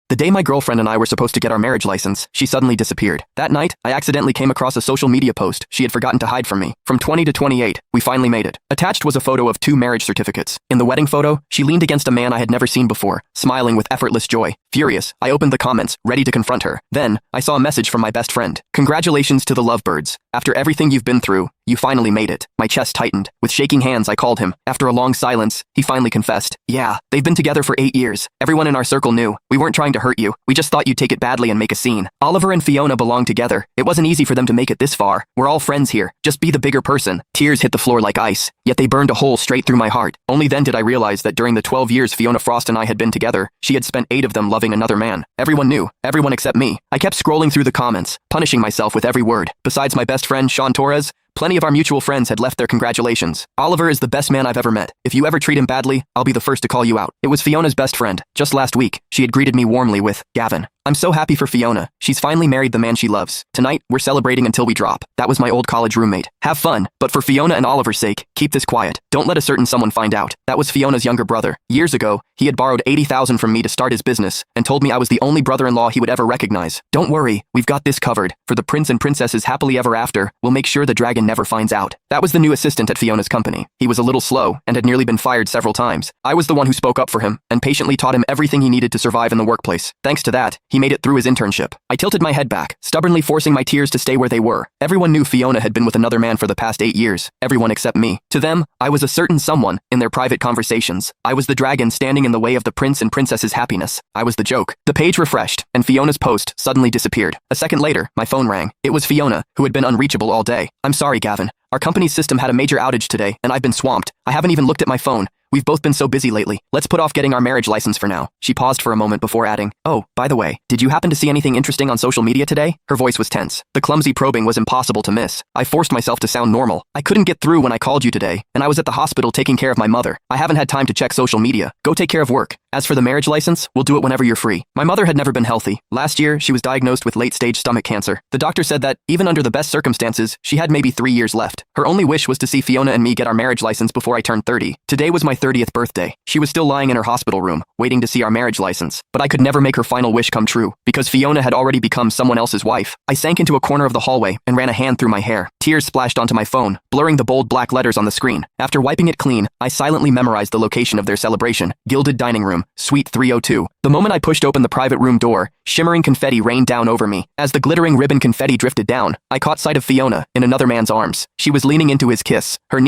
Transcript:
The day my girlfriend and I were supposed to get our marriage license, she suddenly disappeared. That night, I accidentally came across a social media post she had forgotten to hide from me. From 20 to 28, we finally made it. Attached was a photo of 2 marriage certificates. In the wedding photo, she leaned against a man I had never seen before, smiling with effortless joy. Furious, I opened the comments, ready to confront her. Then, I saw a message from my best friend. "Congratulations to the lovebirds. After everything you've been through, you finally made it." My chest tightened. With shaking hands, I called him. After a long silence, he finally confessed. "Yeah, they've been together for 8 years. Everyone in our circle knew. We weren't trying to hurt you. We just thought you'd take it badly and make a scene." Oliver and Fiona belong together. It wasn't easy for them to make it this far. We're all friends here. Just be the bigger person. Tears hit the floor like ice, yet they burned a hole straight through my heart. Only then did I realize that during the 12 years Fiona Frost and I had been together, she had spent 8 of them loving another man. Everyone knew. Everyone except me. I kept scrolling through the comments, punishing myself with every word. Besides my best friend, Sean Torres, plenty of our mutual friends had left their congratulations. "Oliver is the best man I've ever met. If you ever treat him badly, I'll be the first to call you out." It was Fiona's best friend. Just last week, she had greeted me warmly with, "Gavin." I'm so happy for Fiona. She's finally married the man she loves. Tonight, we're celebrating until we drop. That was my old college roommate. Have fun, but for Fiona and Oliver's sake, keep this quiet. Don't let a certain someone find out. That was Fiona's younger brother. Years ago, he had borrowed $80,000 from me to start his business and told me I was the only brother-in-law he would ever recognize. Don't worry, we've got this covered. For the prince and princesses happily ever after, we'll make sure the dragon never finds out. That was the new assistant at Fiona's company. He was a little slow and had nearly been fired several times. I was the one who spoke up for him and patiently taught him everything he needed to survive in the workplace. Thanks to that, he made it through his internship. I tilted my head back, stubbornly forcing my tears to stay where they were. Everyone knew Fiona had been with another man for the past 8 years. Everyone except me. To them, I was a certain someone in their private conversations. I was the dragon standing in the way of the prince and princess's happiness. I was the joke. The page refreshed, and Fiona's post suddenly disappeared. A second later, my phone rang. It was Fiona, who had been unreachable all day. "I'm sorry, Gavin. Our company's system had a major outage today, and I've been swamped. I haven't even looked at my phone. We've both been so busy lately. Let's put off getting our marriage license for now." She paused for a moment before adding, "Oh, by the way, did you happen to see anything interesting on social media today?" Her voice was tense. The clumsy probing was impossible to miss. I forced myself to sound normal. "I couldn't get through when I called you today, and I was at the hospital taking care of my mother. I haven't had time to check social media. Go take care of work. As for the marriage license, we'll do it whenever you're free." My mother had never been healthy. Last year, she was diagnosed with late-stage stomach cancer. The doctor said that, even under the best circumstances, she had maybe 3 years left. Her only wish was to see Fiona and me get our marriage license before I turned 30. Today was my 30th birthday. She was still lying in her hospital room, waiting to see our marriage license. But I could never make her final wish come true, because Fiona had already become someone else's wife. I sank into a corner of the hallway and ran a hand through my hair. Tears splashed onto my phone, blurring the bold black letters on the screen. After wiping it clean, I silently memorized the location of their celebration: Gilded Dining Room, Suite 302. The moment I pushed open the private room door, shimmering confetti rained down over me. As the glittering ribbon confetti drifted down, I caught sight of Fiona in another man's arms. She was leaning into his kiss, her